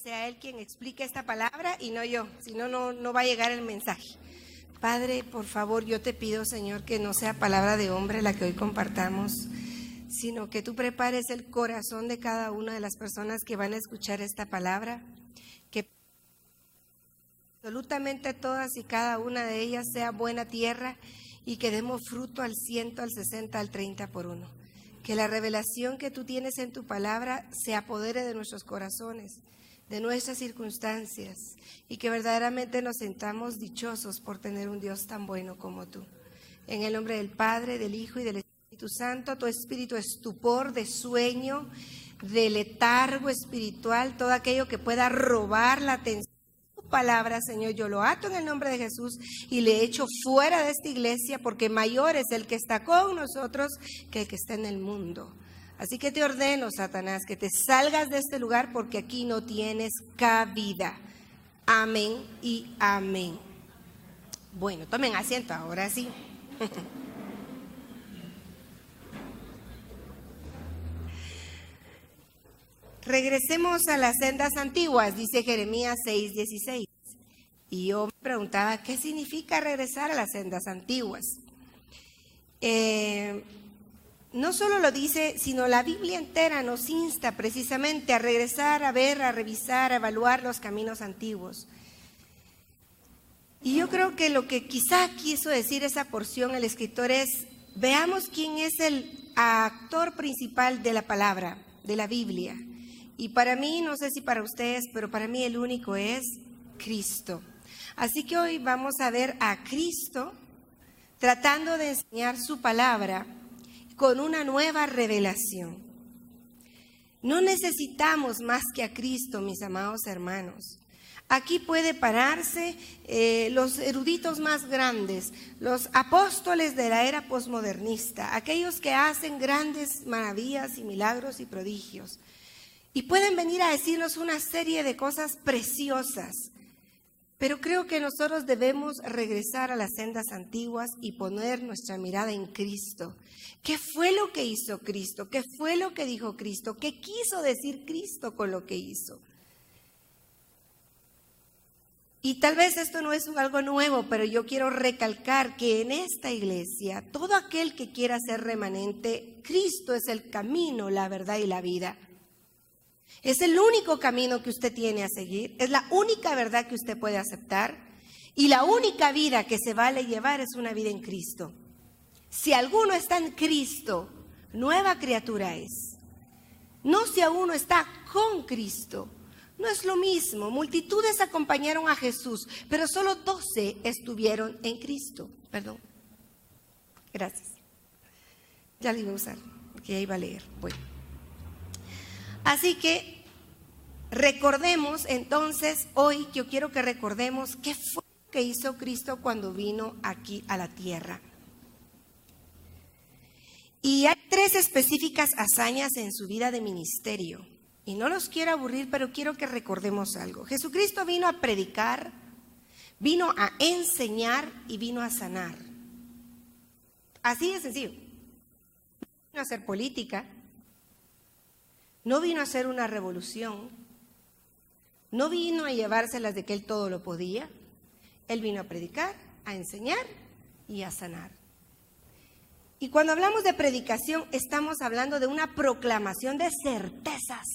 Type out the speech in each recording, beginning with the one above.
sea Él quien explique esta palabra y no yo, si no, no va a llegar el mensaje. Padre, por favor, yo te pido, Señor, que no sea palabra de hombre la que hoy compartamos, sino que tú prepares el corazón de cada una de las personas que van a escuchar esta palabra, que absolutamente todas y cada una de ellas sea buena tierra y que demos fruto al 100, al 60, al 30 por uno. Que la revelación que tú tienes en tu palabra se apodere de nuestros corazones, de nuestras circunstancias, y que verdaderamente nos sintamos dichosos por tener un Dios tan bueno como tú. En el nombre del Padre, del Hijo y del Espíritu Santo, tu espíritu de estupor, de sueño, de letargo espiritual, todo aquello que pueda robar la atención de tu palabra, Señor, yo lo ato en el nombre de Jesús y le echo fuera de esta iglesia, porque mayor es el que está con nosotros que el que está en el mundo. Así que te ordeno, Satanás, que te salgas de este lugar porque aquí no tienes cabida. Amén y amén. Bueno, tomen asiento ahora sí. Regresemos a las sendas antiguas, dice Jeremías 6:16. Y yo me preguntaba, ¿qué significa regresar a las sendas antiguas? No solo lo dice, sino la Biblia entera nos insta precisamente a regresar, a ver, a revisar, a evaluar los caminos antiguos. Y yo creo que lo que quizá quiso decir esa porción el escritor es, veamos quién es el actor principal de la palabra, de la Biblia. Y para mí, no sé si para ustedes, pero para mí el único es Cristo. Así que hoy vamos a ver a Cristo tratando de enseñar su palabra con una nueva revelación. No necesitamos más que a Cristo, mis amados hermanos. Aquí puede pararse los eruditos más grandes, los apóstoles de la era posmodernista, aquellos que hacen grandes maravillas y milagros y prodigios. Y pueden venir a decirnos una serie de cosas preciosas. Pero creo que nosotros debemos regresar a las sendas antiguas y poner nuestra mirada en Cristo. ¿Qué fue lo que hizo Cristo? ¿Qué fue lo que dijo Cristo? ¿Qué quiso decir Cristo con lo que hizo? Y tal vez esto no es algo nuevo, pero yo quiero recalcar que en esta iglesia, todo aquel que quiera ser remanente, Cristo es el camino, la verdad y la vida. Es el único camino que usted tiene a seguir, es la única verdad que usted puede aceptar y la única vida que se vale llevar es una vida en Cristo. Si alguno está en Cristo, nueva criatura es. No si alguno está con Cristo, no es lo mismo. Multitudes acompañaron a Jesús, pero solo 12 estuvieron en Cristo. Perdón. Gracias. Ya lo iba a usar, porque ya iba a leer. Bueno. Así que recordemos entonces, hoy yo quiero que recordemos qué fue lo que hizo Cristo cuando vino aquí a la tierra. Y hay 3 específicas hazañas en su vida de ministerio. Y no los quiero aburrir, pero quiero que recordemos algo. Jesucristo vino a predicar, vino a enseñar y vino a sanar. Así de sencillo. No vino a hacer política. No vino a hacer una revolución, no vino a llevárselas de que él todo lo podía. Él vino a predicar, a enseñar y a sanar. Y cuando hablamos de predicación, estamos hablando de una proclamación de certezas,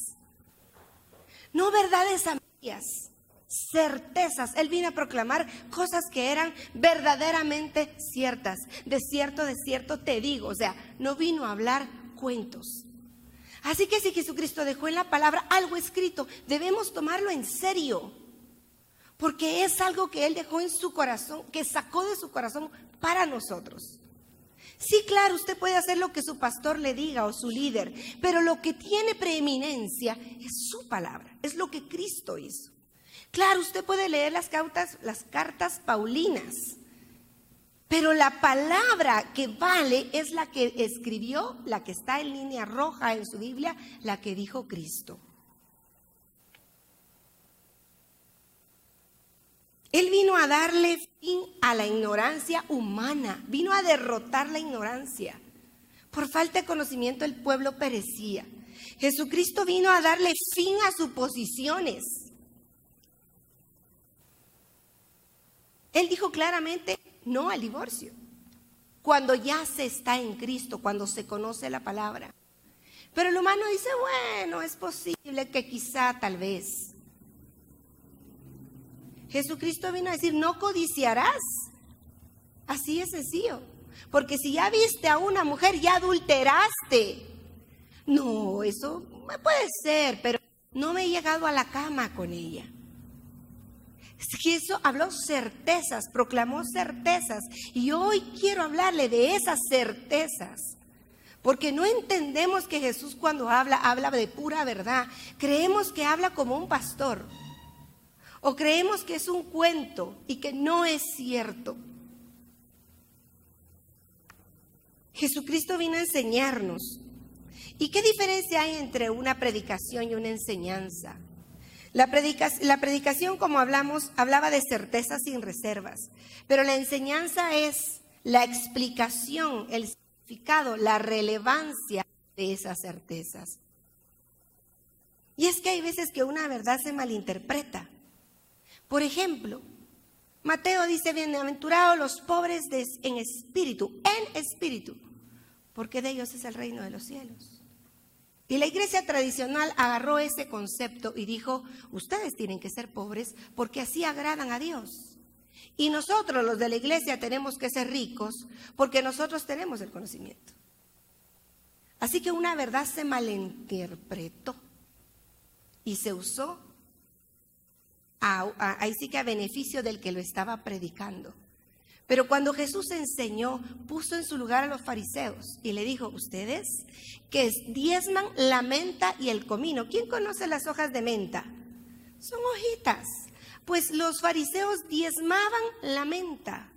no verdades a medias, certezas. Él vino a proclamar cosas que eran verdaderamente ciertas. De cierto te digo, o sea, no vino a hablar cuentos. Así que si Jesucristo dejó en la palabra algo escrito, debemos tomarlo en serio, porque es algo que Él dejó en su corazón, que sacó de su corazón para nosotros. Sí, claro, usted puede hacer lo que su pastor le diga o su líder, pero lo que tiene preeminencia es su palabra, es lo que Cristo hizo. Claro, usted puede leer las cartas paulinas, pero la palabra que vale es la que escribió, la que está en línea roja en su Biblia, la que dijo Cristo. Él vino a darle fin a la ignorancia humana, vino a derrotar la ignorancia. Por falta de conocimiento el pueblo perecía. Jesucristo vino a darle fin a suposiciones. Él dijo claramente no al divorcio. Cuando ya se está en Cristo, cuando se conoce la palabra. Pero el humano dice, bueno, es posible que quizá, tal vez. Jesucristo vino a decir, no codiciarás. Así es sencillo. Porque si ya viste a una mujer, ya adulteraste. No, eso puede ser, pero no me he llegado a la cama con ella. Jesús habló certezas, proclamó certezas. Y hoy quiero hablarle de esas certezas. Porque no entendemos que Jesús cuando habla de pura verdad. Creemos que habla como un pastor. O creemos que es un cuento y que no es cierto. Jesucristo vino a enseñarnos. ¿Y qué diferencia hay entre una predicación y una enseñanza? La predicación, como hablaba de certezas sin reservas, pero la enseñanza es la explicación, el significado, la relevancia de esas certezas. Y es que hay veces que una verdad se malinterpreta. Por ejemplo, Mateo dice, bienaventurados los pobres en espíritu, porque de ellos es el reino de los cielos. Y la iglesia tradicional agarró ese concepto y dijo, ustedes tienen que ser pobres porque así agradan a Dios. Y nosotros, los de la iglesia, tenemos que ser ricos porque nosotros tenemos el conocimiento. Así que una verdad se malinterpretó y se usó ahí sí que a beneficio del que lo estaba predicando. Pero cuando Jesús enseñó, puso en su lugar a los fariseos y le dijo, ustedes que diezman la menta y el comino. ¿Quién conoce las hojas de menta? Son hojitas. Pues los fariseos diezmaban la menta,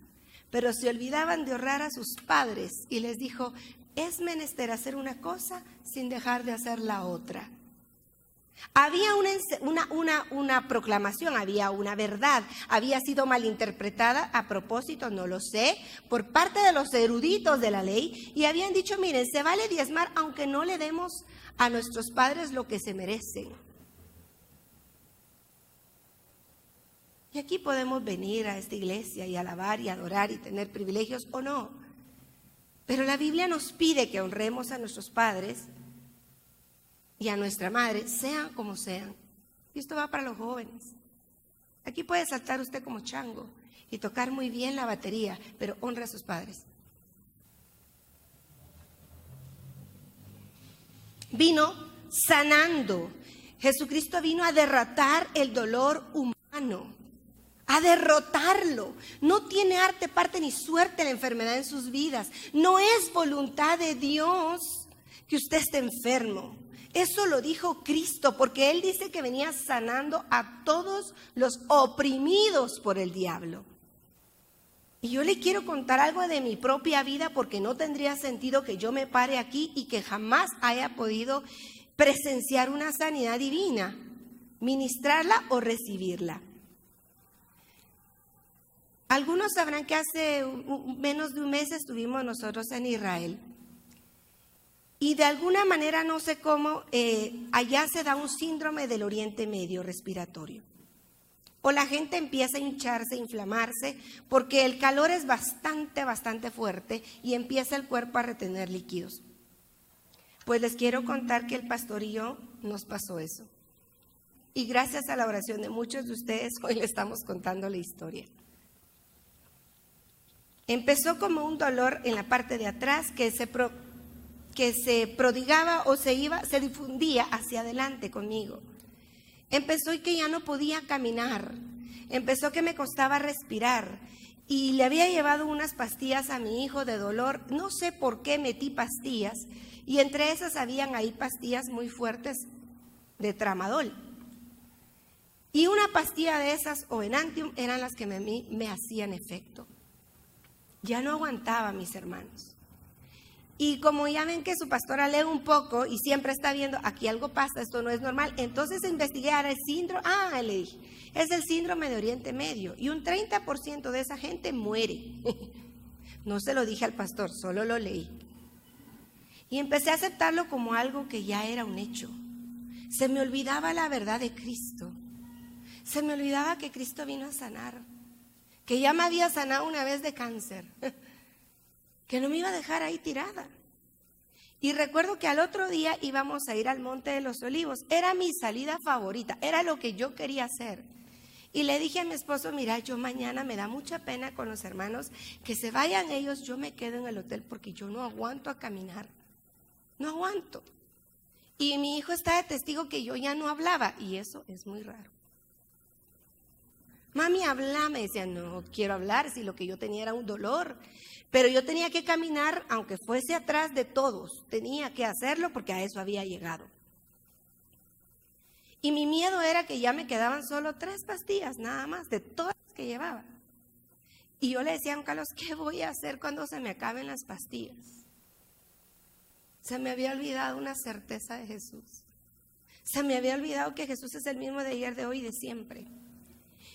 pero se olvidaban de honrar a sus padres. Y les dijo, es menester hacer una cosa sin dejar de hacer la otra. Había una proclamación, había una verdad, había sido malinterpretada a propósito, no lo sé, por parte de los eruditos de la ley y habían dicho, miren, se vale diezmar aunque no le demos a nuestros padres lo que se merecen. Y aquí podemos venir a esta iglesia y alabar y adorar y tener privilegios o no, pero la Biblia nos pide que honremos a nuestros padres y a nuestra madre, sean como sean. Y esto va para los jóvenes. Aquí puede saltar usted como chango y tocar muy bien la batería, pero honra a sus padres. Vino sanando. Jesucristo vino a derrotar el dolor humano, a derrotarlo. No tiene arte, parte ni suerte la enfermedad en sus vidas. No es voluntad de Dios que usted esté enfermo. Eso lo dijo Cristo, porque Él dice que venía sanando a todos los oprimidos por el diablo. Y yo le quiero contar algo de mi propia vida, porque no tendría sentido que yo me pare aquí y que jamás haya podido presenciar una sanidad divina, ministrarla o recibirla. Algunos sabrán que hace menos de un mes estuvimos nosotros en Israel. Y de alguna manera, no sé cómo, allá se da un síndrome del Oriente Medio respiratorio. O la gente empieza a hincharse, a inflamarse, porque el calor es bastante fuerte y empieza el cuerpo a retener líquidos. Pues les quiero contar que el pastor y yo nos pasó eso. Y gracias a la oración de muchos de ustedes, hoy le estamos contando la historia. Empezó como un dolor en la parte de atrás que se prodigaba o se difundía hacia adelante conmigo. Empezó y que ya no podía caminar. Empezó que me costaba respirar. Y le había llevado unas pastillas a mi hijo de dolor. No sé por qué metí pastillas. Y entre esas habían ahí pastillas muy fuertes de tramadol. Y una pastilla de esas o Enantium eran las que me hacían efecto. Ya no aguantaba, mis hermanos. Y como ya ven que su pastora lee un poco y siempre está viendo, aquí algo pasa, esto no es normal, entonces investigué ahora el síndrome, le dije, es el síndrome de Oriente Medio y un 30% de esa gente muere. No se lo dije al pastor, solo lo leí. Y empecé a aceptarlo como algo que ya era un hecho. Se me olvidaba la verdad de Cristo. Se me olvidaba que Cristo vino a sanar. que ya me había sanado una vez de cáncer, que no me iba a dejar ahí tirada. Y recuerdo que al otro día íbamos a ir al Monte de los Olivos. Era mi salida favorita, era lo que yo quería hacer. Y le dije a mi esposo, mira, yo mañana me da mucha pena con los hermanos, que se vayan ellos, yo me quedo en el hotel porque yo no aguanto a caminar. No aguanto. Y mi hijo está de testigo que yo ya no hablaba, y eso es muy raro. Mami, habla, me decía, no quiero hablar, si lo que yo tenía era un dolor. Pero yo tenía que caminar, aunque fuese atrás de todos, tenía que hacerlo porque a eso había llegado. Y mi miedo era que ya me quedaban solo 3 pastillas, nada más, de todas las que llevaba. Y yo le decía a don Carlos, ¿qué voy a hacer cuando se me acaben las pastillas? Se me había olvidado una certeza de Jesús. Se me había olvidado que Jesús es el mismo de ayer, de hoy y de siempre.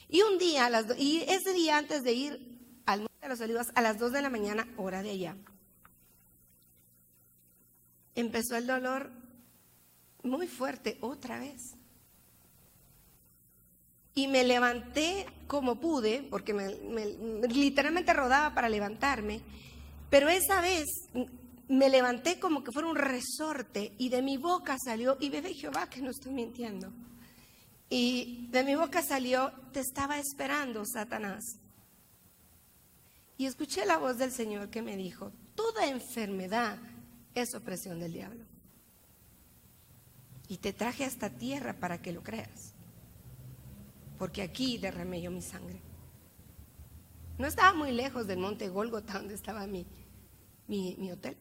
Y un día, y ese día antes de ir al Monte de los Olivos, a las 2 de la mañana, hora de allá, empezó el dolor muy fuerte otra vez. Y me levanté como pude, porque literalmente rodaba para levantarme, pero esa vez me levanté como que fuera un resorte y de mi boca salió, y bebé Jehová que no estoy mintiendo, y de mi boca salió, te estaba esperando, Satanás. Y escuché la voz del Señor que me dijo, toda enfermedad es opresión del diablo. Y te traje a esta tierra para que lo creas. Porque aquí derramé yo mi sangre. No estaba muy lejos del monte Gólgota, donde estaba mi hotel.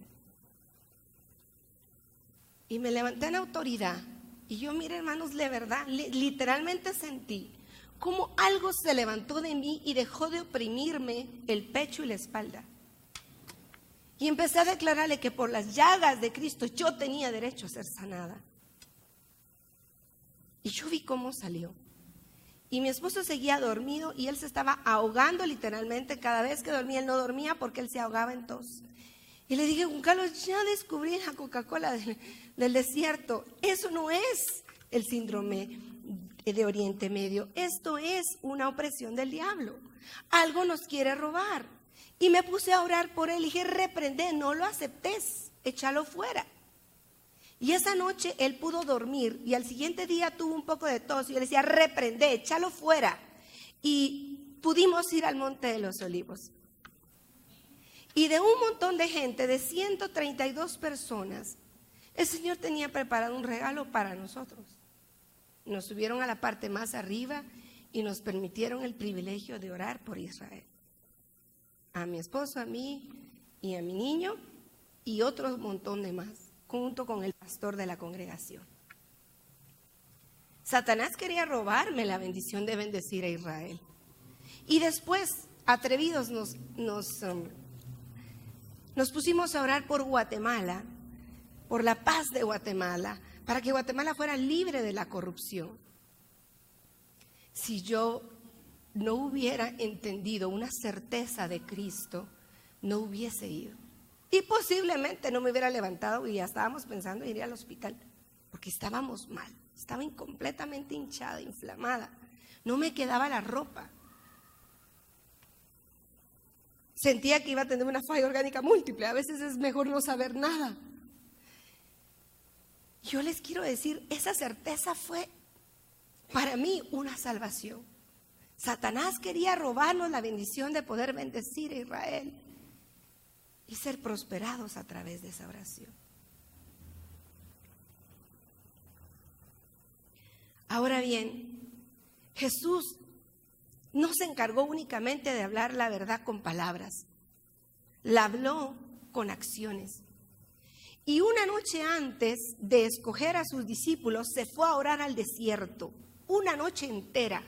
Y me levanté en autoridad. Y yo, mire hermanos, de verdad, literalmente sentí como algo se levantó de mí y dejó de oprimirme el pecho y la espalda. Y empecé a declararle que por las llagas de Cristo yo tenía derecho a ser sanada. Y yo vi cómo salió. Y mi esposo seguía dormido y él se estaba ahogando literalmente. Cada vez que dormía, él no dormía porque él se ahogaba en tos. Y le dije, Juan Carlos, ya descubrí la Coca-Cola del desierto. Eso no es el síndrome de Oriente Medio. Esto es una opresión del diablo. Algo nos quiere robar. Y me puse a orar por él y dije, reprende, no lo aceptes, échalo fuera. Y esa noche él pudo dormir y al siguiente día tuvo un poco de tos y yo le decía, reprende, échalo fuera. Y pudimos ir al Monte de los Olivos. Y de un montón de gente, de 132 personas, el Señor tenía preparado un regalo para nosotros. Nos subieron a la parte más arriba y nos permitieron el privilegio de orar por Israel. A mi esposo, a mí y a mi niño y otro montón de más, junto con el pastor de la congregación. Satanás quería robarme la bendición de bendecir a Israel. Y después, atrevidos, nos pusimos a orar por Guatemala, por la paz de Guatemala, para que Guatemala fuera libre de la corrupción. Si yo no hubiera entendido una certeza de Cristo, no hubiese ido. Y posiblemente no me hubiera levantado y ya estábamos pensando en ir al hospital, porque estábamos mal, estaba completamente hinchada, inflamada, no me quedaba la ropa. Sentía que iba a tener una falla orgánica múltiple, a veces es mejor no saber nada. Yo les quiero decir, esa certeza fue para mí una salvación. Satanás quería robarnos la bendición de poder bendecir a Israel y ser prosperados a través de esa oración. Ahora bien, Jesús no se encargó únicamente de hablar la verdad con palabras, la habló con acciones. Y una noche antes de escoger a sus discípulos, se fue a orar al desierto, una noche entera,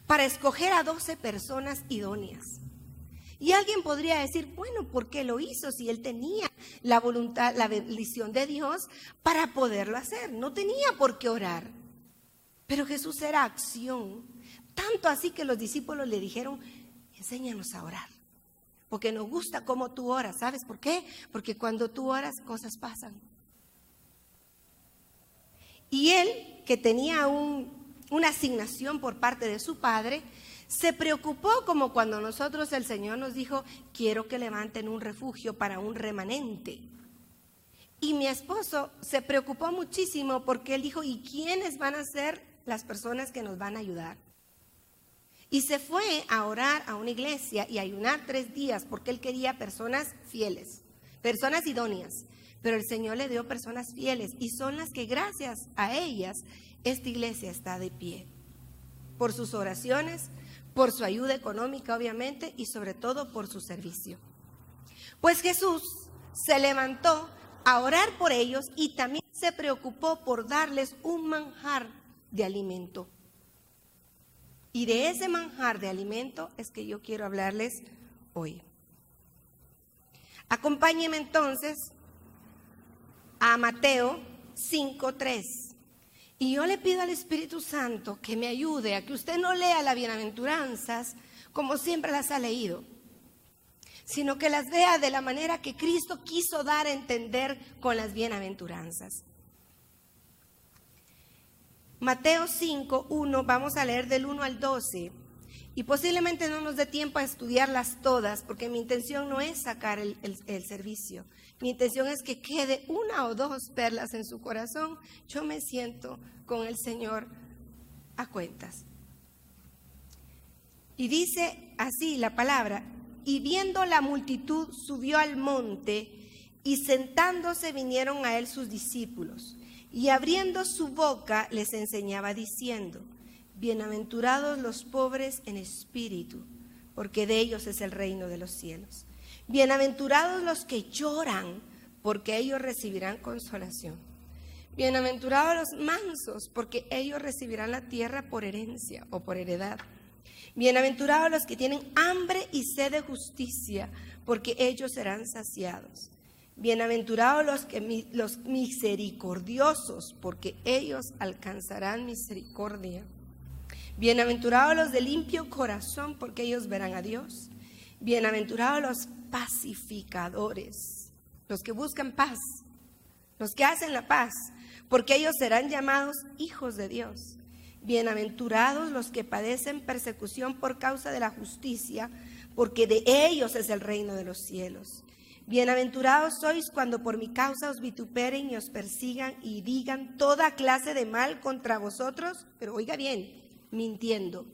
para escoger a 12 personas idóneas. Y alguien podría decir, bueno, ¿por qué lo hizo? Si él tenía la voluntad, la bendición de Dios para poderlo hacer. No tenía por qué orar. Pero Jesús era acción. Tanto así que los discípulos le dijeron, enséñanos a orar. Porque nos gusta cómo tú oras. ¿Sabes por qué? Porque cuando tú oras, cosas pasan. Y él, que tenía una asignación por parte de su padre, Se preocupó como cuando nosotros el Señor nos dijo, quiero que levanten un refugio para un remanente. Y mi esposo se preocupó muchísimo porque él dijo, ¿y quiénes van a ser las personas que nos van a ayudar? Y se fue a orar a una iglesia y a ayunar 3 días porque él quería personas fieles, personas idóneas. Pero el Señor le dio personas fieles y son las que gracias a ellas esta iglesia está de pie. Por sus oraciones, por su ayuda económica obviamente y sobre todo por su servicio. Pues Jesús se levantó a orar por ellos y también se preocupó por darles un manjar de alimento. Y de ese manjar de alimento es que yo quiero hablarles hoy. Acompáñenme entonces a Mateo 5:3. Y yo le pido al Espíritu Santo que me ayude a que usted no lea las bienaventuranzas como siempre las ha leído, sino que las vea de la manera que Cristo quiso dar a entender con las bienaventuranzas. Mateo 5:1, vamos a leer del 1 al 12, y posiblemente no nos dé tiempo a estudiarlas todas, porque mi intención no es sacar el servicio. Mi intención es que quede 1 o 2 perlas en su corazón. Yo me siento con el Señor a cuentas. Y dice así la palabra, y viendo la multitud subió al monte, y sentándose vinieron a él sus discípulos. Y abriendo su boca les enseñaba diciendo, bienaventurados los pobres en espíritu, porque de ellos es el reino de los cielos. Bienaventurados los que lloran, porque ellos recibirán consolación. Bienaventurados los mansos, porque ellos recibirán la tierra por herencia o por heredad. Bienaventurados los que tienen hambre y sed de justicia, porque ellos serán saciados. Bienaventurados los misericordiosos, porque ellos alcanzarán misericordia. Bienaventurados los de limpio corazón, porque ellos verán a Dios. Bienaventurados los pacificadores, los que buscan paz, los que hacen la paz, porque ellos serán llamados hijos de Dios. Bienaventurados los que padecen persecución por causa de la justicia, porque de ellos es el reino de los cielos. Bienaventurados sois cuando por mi causa os vituperen y os persigan y digan toda clase de mal contra vosotros, pero oiga bien, mintiendo.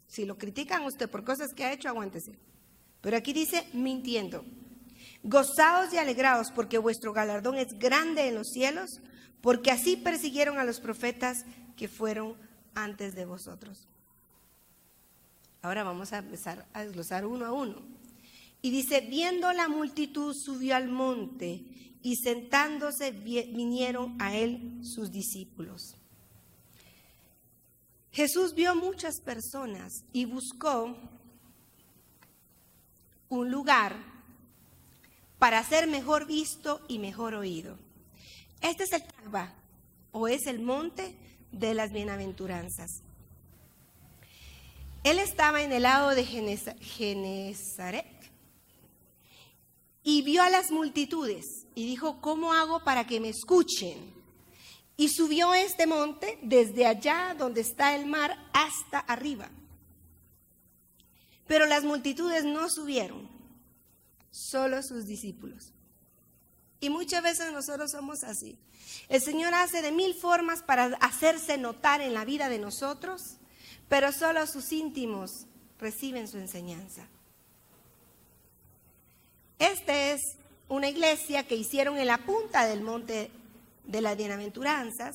Si lo critican a usted por cosas que ha hecho, aguántese. Pero aquí dice mintiendo. Gozaos y alegraos porque vuestro galardón es grande en los cielos, porque así persiguieron a los profetas que fueron antes de vosotros. Ahora vamos a empezar a desglosar uno a uno. Y dice, viendo la multitud subió al monte y sentándose vinieron a él sus discípulos. Jesús vio muchas personas y buscó un lugar para ser mejor visto y mejor oído. Este es el Tabba, o es el monte de las bienaventuranzas. Él estaba en el lado de Genezaret y vio a las multitudes y dijo, ¿cómo hago para que me escuchen? Y subió este monte desde allá donde está el mar hasta arriba. Pero las multitudes no subieron, solo sus discípulos. Y muchas veces nosotros somos así. El Señor hace de 1000 formas para hacerse notar en la vida de nosotros, pero solo sus íntimos reciben su enseñanza. Esta es una iglesia que hicieron en la punta del monte de las bienaventuranzas.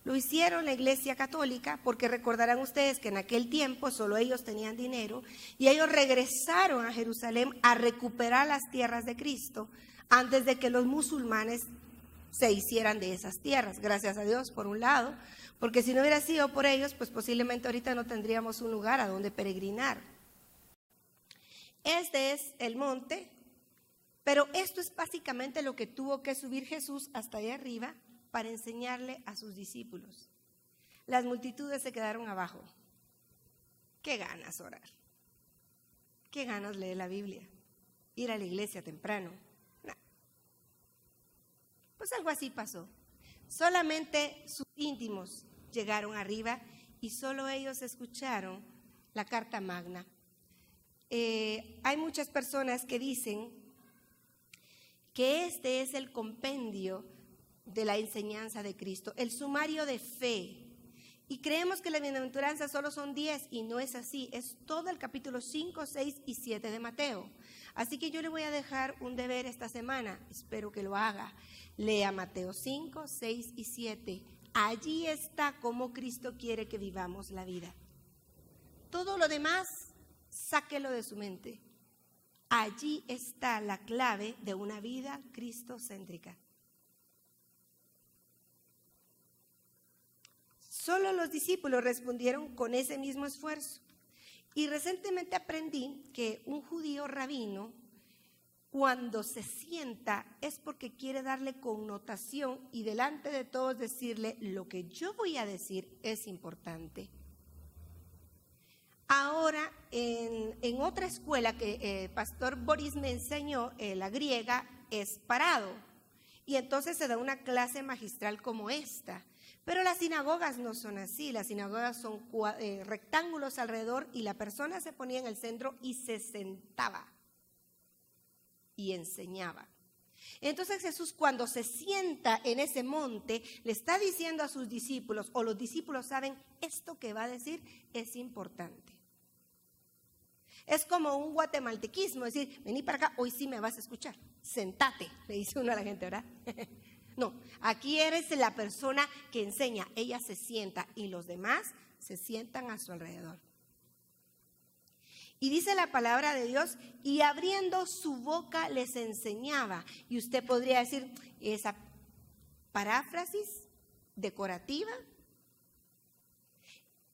Lo hicieron la iglesia católica porque recordarán ustedes que en aquel tiempo solo ellos tenían dinero y ellos regresaron a Jerusalén a recuperar las tierras de Cristo antes de que los musulmanes se hicieran de esas tierras. Gracias a Dios por un lado, porque si no hubiera sido por ellos, pues posiblemente ahorita no tendríamos un lugar a donde peregrinar. Este es el monte, pero esto es básicamente lo que tuvo que subir Jesús hasta allá arriba para enseñarle a sus discípulos. Las multitudes se quedaron abajo. Qué ganas orar, qué ganas leer la Biblia, ir a la iglesia temprano. No. Pues algo así pasó. Solamente sus íntimos llegaron arriba y solo ellos escucharon la Carta Magna. Hay muchas personas que dicen que este es el compendio de la enseñanza de Cristo, el sumario de fe. Y creemos que las bienaventuranzas solo son 10 y no es así, es todo el capítulo 5, 6 y 7 de Mateo. Así que yo le voy a dejar un deber esta semana, espero que lo haga. Lea Mateo 5, 6 y 7. Allí está cómo Cristo quiere que vivamos la vida. Todo lo demás, sáquelo de su mente. Allí está la clave de una vida cristocéntrica. Solo los discípulos respondieron con ese mismo esfuerzo. Y recientemente aprendí que un judío rabino, cuando se sienta, es porque quiere darle connotación y delante de todos decirle: lo que yo voy a decir es importante. Ahora, en otra escuela que Pastor Boris me enseñó, la griega, es parado. Y entonces se da una clase magistral como esta. Pero las sinagogas no son así. Las sinagogas son rectángulos alrededor y la persona se ponía en el centro y se sentaba y enseñaba. Entonces Jesús, cuando se sienta en ese monte, le está diciendo a sus discípulos, o los discípulos saben, esto que va a decir es importante. Es como un guatemaltequismo, es decir, vení para acá, hoy sí me vas a escuchar, sentate, le dice uno a la gente, ¿verdad? No, aquí eres la persona que enseña, ella se sienta y los demás se sientan a su alrededor. Y dice la palabra de Dios, y abriendo su boca les enseñaba. Y usted podría decir, esa paráfrasis decorativa,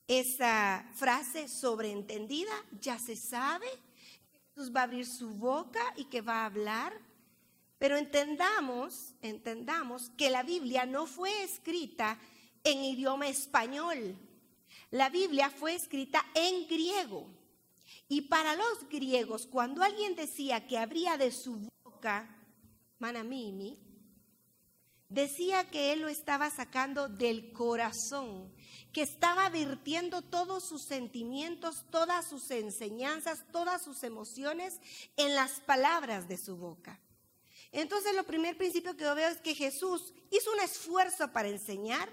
esa frase sobreentendida, ya se sabe, Jesús va a abrir su boca y que va a hablar. Pero entendamos que la Biblia no fue escrita en idioma español. La Biblia fue escrita en griego. Y para los griegos, cuando alguien decía que abría de su boca, manamimi, decía que él lo estaba sacando del corazón, que estaba vertiendo todos sus sentimientos, todas sus enseñanzas, todas sus emociones en las palabras de su boca. Entonces, el primer principio que yo veo es que Jesús hizo un esfuerzo para enseñar,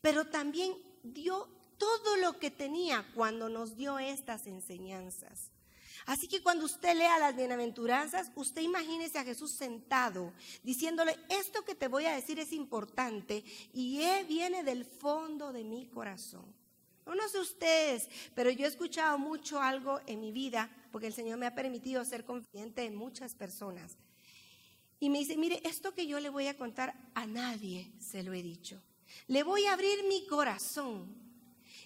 pero también dio todo lo que tenía cuando nos dio estas enseñanzas. Así que cuando usted lea las bienaventuranzas, usted imagínese a Jesús sentado, diciéndole, esto que te voy a decir es importante y viene del fondo de mi corazón. No sé ustedes, pero yo he escuchado mucho algo en mi vida, porque el Señor me ha permitido ser confidente en muchas personas. Y me dice, mire, esto que yo le voy a contar a nadie se lo he dicho. Le voy a abrir mi corazón.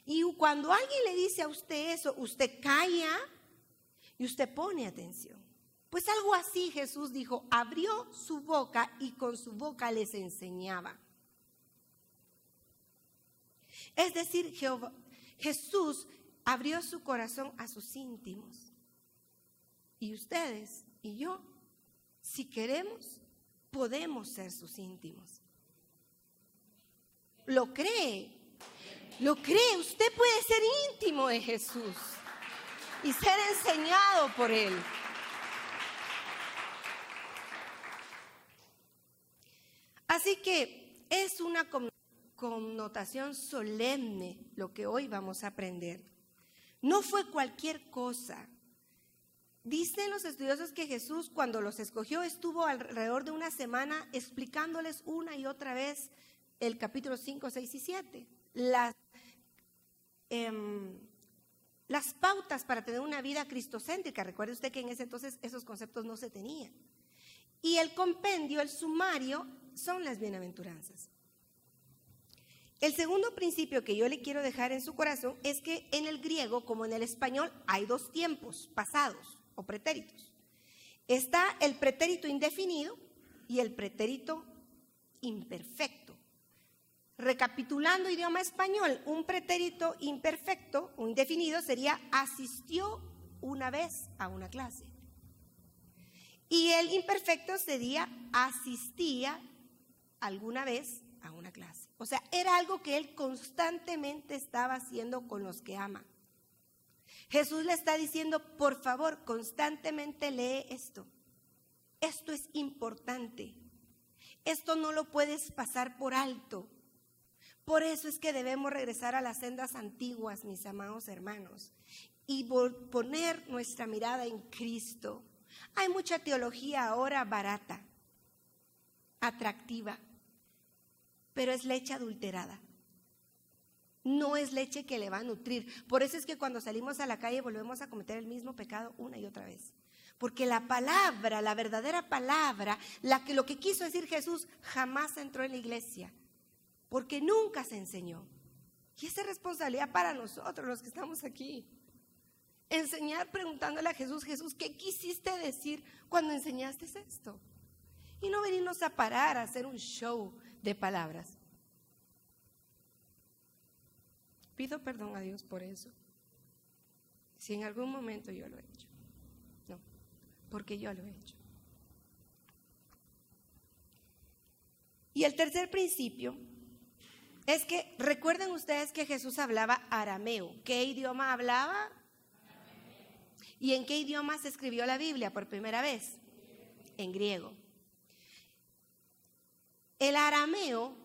Y cuando alguien le dice a usted eso, usted calla y usted pone atención. Pues algo así Jesús dijo, abrió su boca y con su boca les enseñaba. Es decir, Jesús abrió su corazón a sus íntimos. Y ustedes y yo, si queremos, podemos ser sus íntimos. ¿Lo cree? ¿Lo cree? Usted puede ser íntimo de Jesús y ser enseñado por Él. Así que es una connotación solemne lo que hoy vamos a aprender. No fue cualquier cosa. Dicen los estudiosos que Jesús, cuando los escogió, estuvo alrededor de una semana explicándoles una y otra vez el capítulo 5, 6 y 7. Las pautas para tener una vida cristocéntrica. Recuerde usted que en ese entonces esos conceptos no se tenían. Y el compendio, el sumario, son las bienaventuranzas. El segundo principio que yo le quiero dejar en su corazón es que en el griego, como en el español, hay dos tiempos, pasados o pretéritos. Está el pretérito indefinido y el pretérito imperfecto. Recapitulando idioma español, un pretérito imperfecto o indefinido sería asistió una vez a una clase. Y el imperfecto sería asistía alguna vez a una clase. O sea, era algo que él constantemente estaba haciendo con los que ama. Jesús le está diciendo, por favor, constantemente lee esto. Esto es importante. Esto no lo puedes pasar por alto. Por eso es que debemos regresar a las sendas antiguas, mis amados hermanos, y poner nuestra mirada en Cristo. Hay mucha teología ahora barata, atractiva, pero es leche adulterada. No es leche que le va a nutrir. Por eso es que cuando salimos a la calle volvemos a cometer el mismo pecado una y otra vez. Porque la palabra, la verdadera palabra, lo que quiso decir Jesús, jamás entró en la iglesia. Porque nunca se enseñó. Y esa es responsabilidad para nosotros, los que estamos aquí. Enseñar preguntándole a Jesús, Jesús, ¿qué quisiste decir cuando enseñaste esto? Y no venirnos a parar a hacer un show de palabras. Pido perdón a Dios por eso. Si en algún momento yo lo he hecho. No, porque yo lo he hecho. Y el tercer principio es que recuerden ustedes que Jesús hablaba arameo. ¿Qué idioma hablaba? ¿Y en qué idioma se escribió la Biblia por primera vez? En griego. El arameo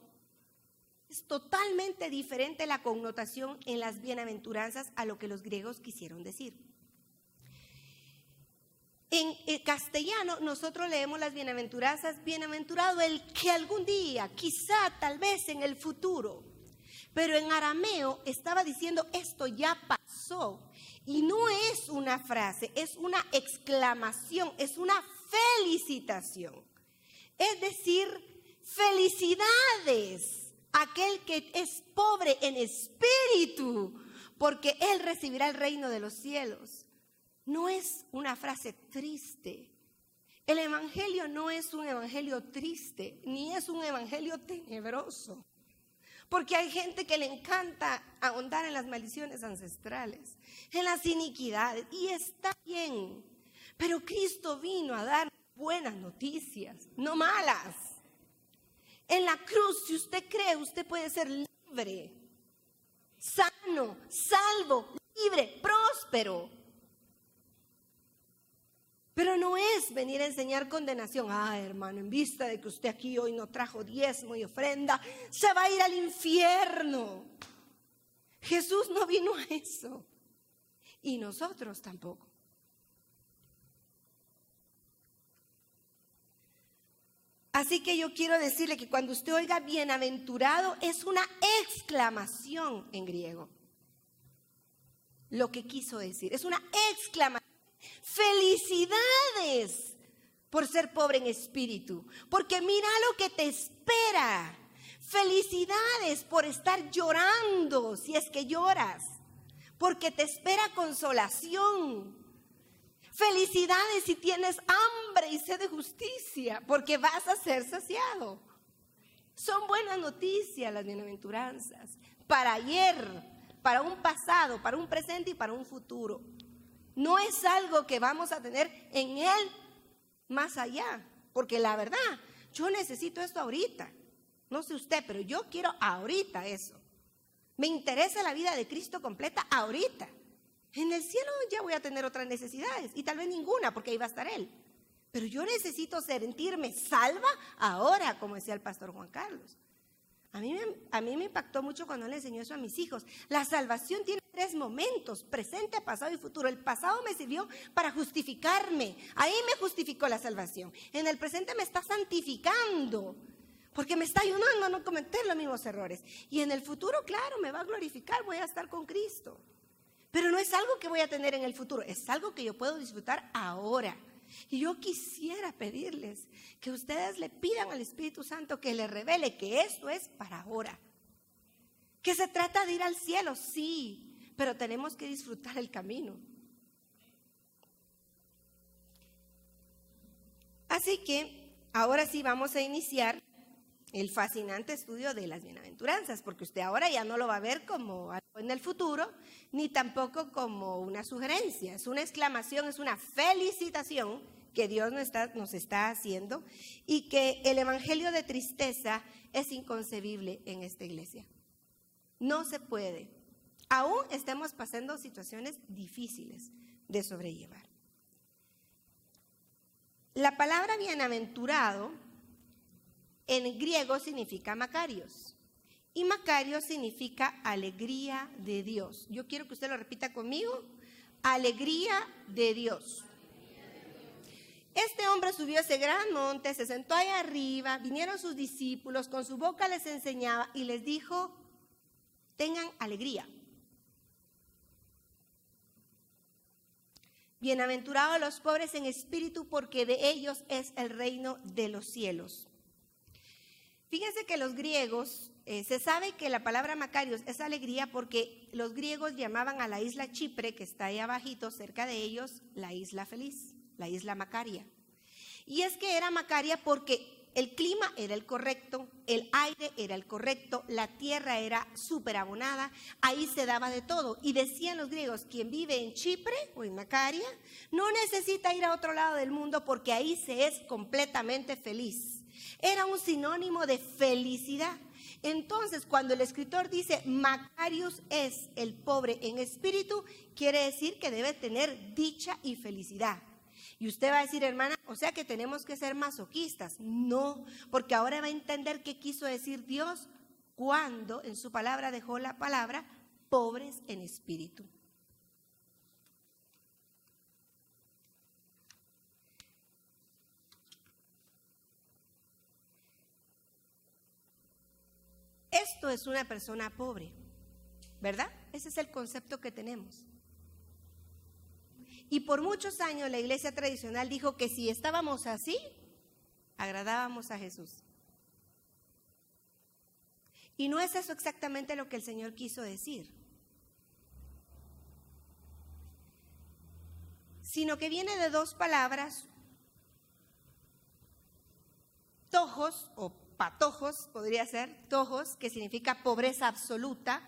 es totalmente diferente la connotación en las bienaventuranzas a lo que los griegos quisieron decir. En castellano nosotros leemos las bienaventuranzas, bienaventurado el que algún día, quizá, tal vez en el futuro. Pero en arameo estaba diciendo esto ya pasó. Y no es una frase, es una exclamación, es una felicitación. Es decir, felicidades a aquel que es pobre en espíritu, porque él recibirá el reino de los cielos. No es una frase triste. El evangelio no es un evangelio triste, ni es un evangelio tenebroso. Porque hay gente que le encanta ahondar en las maldiciones ancestrales, en las iniquidades, y está bien. Pero Cristo vino a dar buenas noticias, no malas. En la cruz, si usted cree, usted puede ser libre, sano, salvo, libre, próspero. Pero no es venir a enseñar condenación. Hermano, en vista de que usted aquí hoy no trajo diezmo y ofrenda, se va a ir al infierno. Jesús no vino a eso. Y nosotros tampoco. Así que yo quiero decirle que cuando usted oiga bienaventurado, es una exclamación en griego. Lo que quiso decir, es una exclamación. Felicidades por ser pobre en espíritu, porque mira lo que te espera. Felicidades por estar llorando, si es que lloras, porque te espera consolación. Felicidades si tienes hambre y sed de justicia, porque vas a ser saciado. Son buenas noticias las bienaventuranzas, para ayer, para un pasado, para un presente y para un futuro. No es algo que vamos a tener en él más allá, porque la verdad, yo necesito esto ahorita. No sé usted, pero yo quiero ahorita eso. Me interesa la vida de Cristo completa ahorita. En el cielo ya voy a tener otras necesidades y tal vez ninguna, porque ahí va a estar Él. Pero yo necesito sentirme salva ahora, como decía el pastor Juan Carlos. A mí me impactó mucho cuando él enseñó eso a mis hijos. La salvación tiene 3 momentos, presente, pasado y futuro. El pasado me sirvió para justificarme. Ahí me justificó la salvación. En el presente me está santificando, porque me está ayudando a no cometer los mismos errores. Y en el futuro, claro, me va a glorificar, voy a estar con Cristo. Pero no es algo que voy a tener en el futuro, es algo que yo puedo disfrutar ahora. Y yo quisiera pedirles que ustedes le pidan al Espíritu Santo que le revele que esto es para ahora. Que se trata de ir al cielo, sí, pero tenemos que disfrutar el camino. Así que ahora sí vamos a iniciar el fascinante estudio de las bienaventuranzas, porque usted ahora ya no lo va a ver como algo en el futuro, ni tampoco como una sugerencia. Es una exclamación, es una felicitación que Dios nos está haciendo, y que el evangelio de tristeza es inconcebible en esta iglesia. No se puede. aún estemos pasando situaciones difíciles de sobrellevar. La palabra bienaventurado en griego significa Makarios. Y Makarios significa alegría de Dios. Yo quiero que usted lo repita conmigo. Alegría de Dios. Este hombre subió ese gran monte, se sentó allá arriba, vinieron sus discípulos, con su boca les enseñaba y les dijo, tengan alegría. Bienaventurados los pobres en espíritu, porque de ellos es el reino de los cielos. Fíjense que los griegos, se sabe que la palabra Makarios es alegría porque los griegos llamaban a la isla Chipre, que está ahí abajito, cerca de ellos, la isla feliz, la isla Macaria. Y es que era Macaria porque el clima era el correcto, el aire era el correcto, la tierra era súper abonada, ahí se daba de todo. Y decían los griegos, quien vive en Chipre o en Macaria, no necesita ir a otro lado del mundo porque ahí se es completamente feliz. Era un sinónimo de felicidad. Entonces, cuando el escritor dice Makarios es el pobre en espíritu, quiere decir que debe tener dicha y felicidad. Y usted va a decir, hermana, o sea que tenemos que ser masoquistas. No, porque ahora va a entender qué quiso decir Dios cuando en su palabra dejó la palabra pobres en espíritu. Esto es una persona pobre, ¿verdad? Ese es el concepto que tenemos. Y por muchos años la iglesia tradicional dijo que si estábamos así, agradábamos a Jesús. Y no es eso exactamente lo que el Señor quiso decir, sino que viene de dos palabras, tojos o patojos, podría ser, tojos, que significa pobreza absoluta,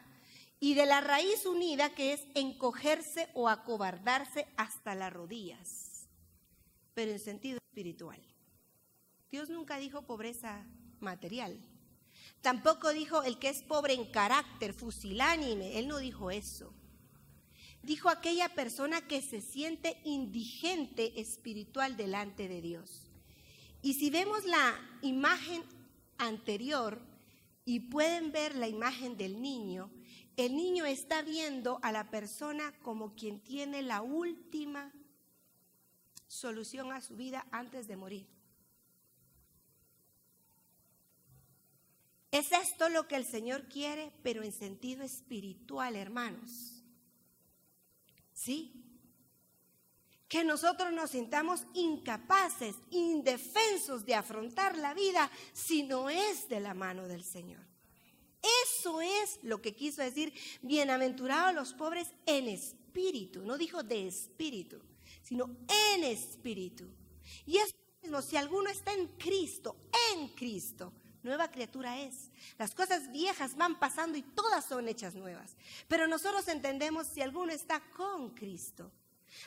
y de la raíz unida que es encogerse o acobardarse hasta las rodillas, pero en sentido espiritual. Dios nunca dijo pobreza material, tampoco dijo el que es pobre en carácter, fusilánime, Él no dijo eso. Dijo aquella persona que se siente indigente espiritual delante de Dios. Y si vemos la imagen anterior y pueden ver la imagen del niño, el niño está viendo a la persona como quien tiene la última solución a su vida antes de morir. Es esto lo que el Señor quiere, pero en sentido espiritual, hermanos. ¿Sí? Que nosotros nos sintamos incapaces, indefensos de afrontar la vida si no es de la mano del Señor. Eso es lo que quiso decir, bienaventurados los pobres en espíritu. No dijo de espíritu, sino en espíritu. Y es lo mismo, si alguno está en Cristo, nueva criatura es. Las cosas viejas van pasando y todas son hechas nuevas. Pero nosotros entendemos si alguno está con Cristo.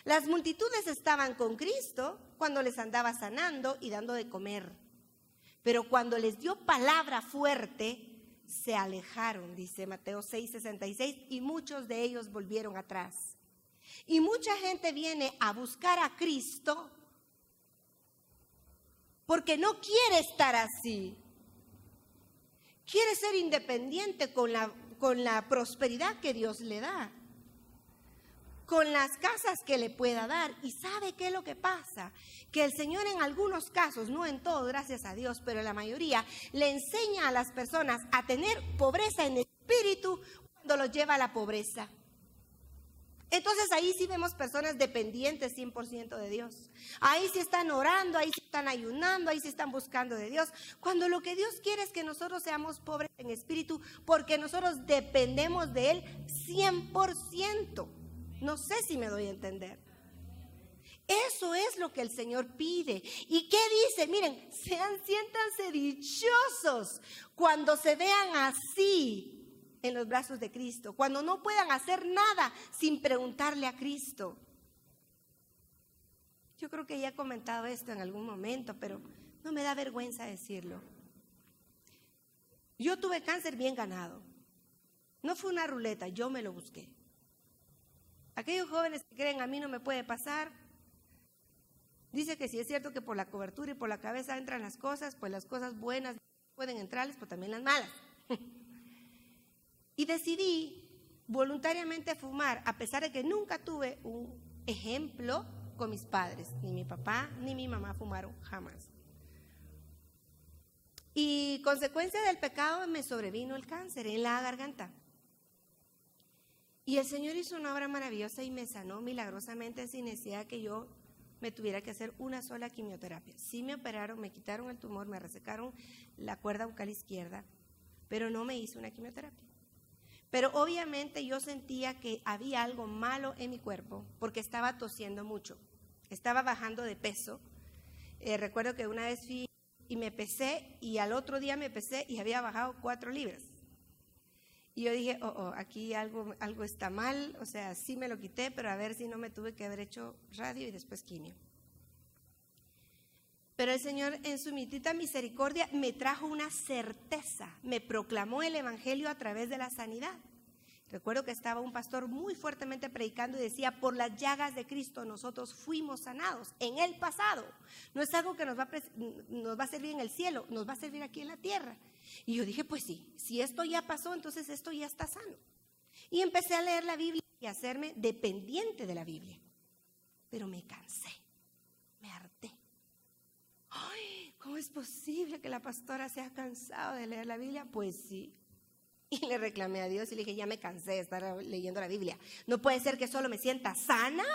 Las multitudes estaban con Cristo cuando les andaba sanando y dando de comer. Pero cuando les dio palabra fuerte, se alejaron, dice Mateo 6:66, y muchos de ellos volvieron atrás. Y mucha gente viene a buscar a Cristo porque no quiere estar así. Quiere ser independiente con la prosperidad que Dios le da, con las casas que le pueda dar. ¿Y sabe qué es lo que pasa? Que el Señor en algunos casos, no en todo, gracias a Dios, pero en la mayoría, le enseña a las personas a tener pobreza en espíritu cuando los lleva a la pobreza. Entonces ahí sí vemos personas dependientes 100% de Dios. Ahí sí están orando, ahí sí están ayunando, ahí sí están buscando de Dios. Cuando lo que Dios quiere es que nosotros seamos pobres en espíritu, porque nosotros dependemos de Él 100%. No sé si me doy a entender. Eso es lo que el Señor pide. ¿Y qué dice? Miren, siéntanse dichosos cuando se vean así en los brazos de Cristo, cuando no puedan hacer nada sin preguntarle a Cristo. Yo creo que ya he comentado esto en algún momento, pero no me da vergüenza decirlo. Yo tuve cáncer bien ganado. No fue una ruleta, yo me lo busqué. Aquellos jóvenes que creen a mí no me puede pasar, dice que si es cierto que por la cobertura y por la cabeza entran las cosas, pues las cosas buenas pueden entrarles, pero también las malas. Y decidí voluntariamente fumar, a pesar de que nunca tuve un ejemplo con mis padres. Ni mi papá ni mi mamá fumaron, jamás. Y consecuencia del pecado me sobrevino el cáncer en la garganta. Y el Señor hizo una obra maravillosa y me sanó milagrosamente sin necesidad que yo me tuviera que hacer una sola quimioterapia. Sí me operaron, me quitaron el tumor, me resecaron la cuerda bucal izquierda, pero no me hice una quimioterapia. Pero obviamente yo sentía que había algo malo en mi cuerpo porque estaba tosiendo mucho, estaba bajando de peso. Recuerdo que una vez fui y me pesé y al otro día me pesé y había bajado 4 libras. Y yo dije, aquí algo está mal, o sea, sí me lo quité, pero a ver si no me tuve que haber hecho radio y después quimio. Pero el Señor en su infinita misericordia me trajo una certeza, me proclamó el evangelio a través de la sanidad. Recuerdo que estaba un pastor muy fuertemente predicando y decía, por las llagas de Cristo nosotros fuimos sanados en el pasado. No es algo que nos va a servir en el cielo, nos va a servir aquí en la tierra. Y yo dije, pues sí, si esto ya pasó, entonces esto ya está sano. Y empecé a leer la Biblia y a hacerme dependiente de la Biblia. Pero me cansé, me harté. Ay, ¿cómo es posible que la pastora se haya cansado de leer la Biblia? Pues sí. Y le reclamé a Dios y le dije, ya me cansé de estar leyendo la Biblia. No puede ser que solo me sienta sana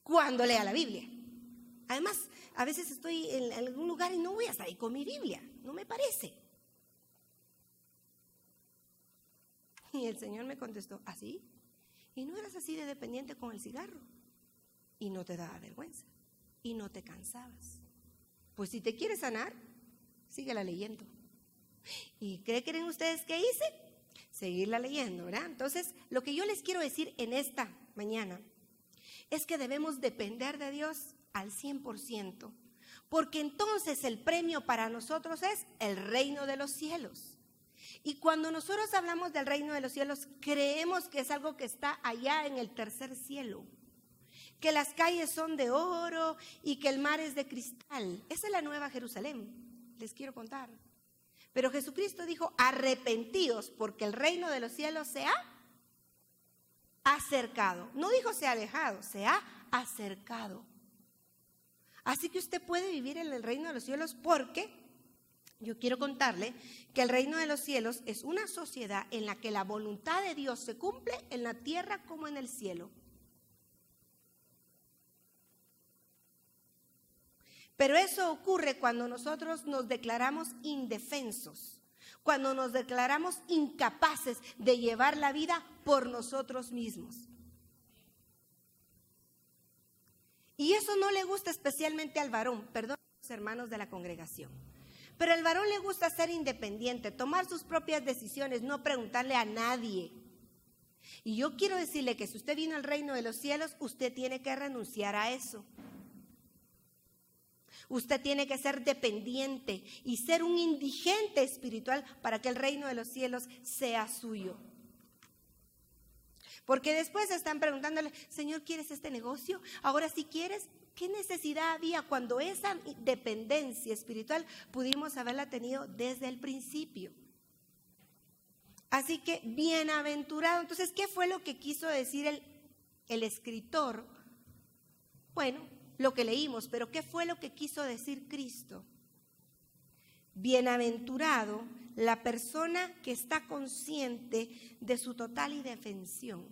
cuando lea la Biblia. Además, a veces estoy en algún lugar y no voy a estar ahí con mi Biblia. No me parece. Y el Señor me contestó, ¿así? Y no eras así de dependiente con el cigarro. Y no te daba vergüenza. Y no te cansabas. Pues si te quieres sanar, síguela leyendo. ¿Y qué creen ustedes que hice? Seguirla leyendo, ¿verdad? Entonces, lo que yo les quiero decir en esta mañana es que debemos depender de Dios al 100%, porque entonces el premio para nosotros es el reino de los cielos. Y cuando nosotros hablamos del reino de los cielos, creemos que es algo que está allá en el tercer cielo, que las calles son de oro y que el mar es de cristal. Esa es la nueva Jerusalén, les quiero contar. Pero Jesucristo dijo, arrepentíos porque el reino de los cielos se ha acercado. No dijo se ha alejado, se ha acercado. Así que usted puede vivir en el reino de los cielos porque yo quiero contarle que el reino de los cielos es una sociedad en la que la voluntad de Dios se cumple en la tierra como en el cielo. Pero eso ocurre cuando nosotros nos declaramos indefensos, cuando nos declaramos incapaces de llevar la vida por nosotros mismos. Y eso no le gusta especialmente al varón, perdón, los hermanos de la congregación. Pero al varón le gusta ser independiente, tomar sus propias decisiones, no preguntarle a nadie. Y yo quiero decirle que si usted vino al reino de los cielos, usted tiene que renunciar a eso. Usted tiene que ser dependiente y ser un indigente espiritual para que el reino de los cielos sea suyo. Porque después están preguntándole, Señor, ¿quieres este negocio? Ahora si quieres, ¿qué necesidad había cuando esa dependencia espiritual pudimos haberla tenido desde el principio? Así que bienaventurado. Entonces, ¿qué fue lo que quiso decir el escritor? Bueno, lo que leímos, pero ¿qué fue lo que quiso decir Cristo? Bienaventurado la persona que está consciente de su total indefensión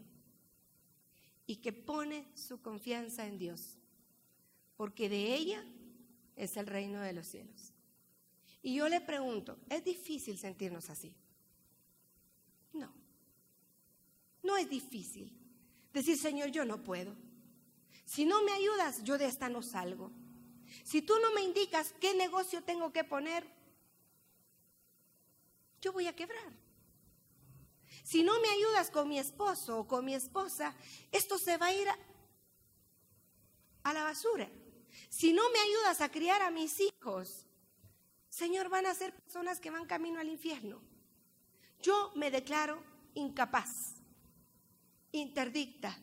y que pone su confianza en Dios, porque de ella es el reino de los cielos. Y yo le pregunto, ¿es difícil sentirnos así? No, no es difícil decir, Señor, yo no puedo. Si no me ayudas, yo de esta no salgo. Si tú no me indicas qué negocio tengo que poner, yo voy a quebrar. Si no me ayudas con mi esposo o con mi esposa, esto se va a ir a la basura. Si no me ayudas a criar a mis hijos, Señor, van a ser personas que van camino al infierno. Yo me declaro incapaz, interdicta,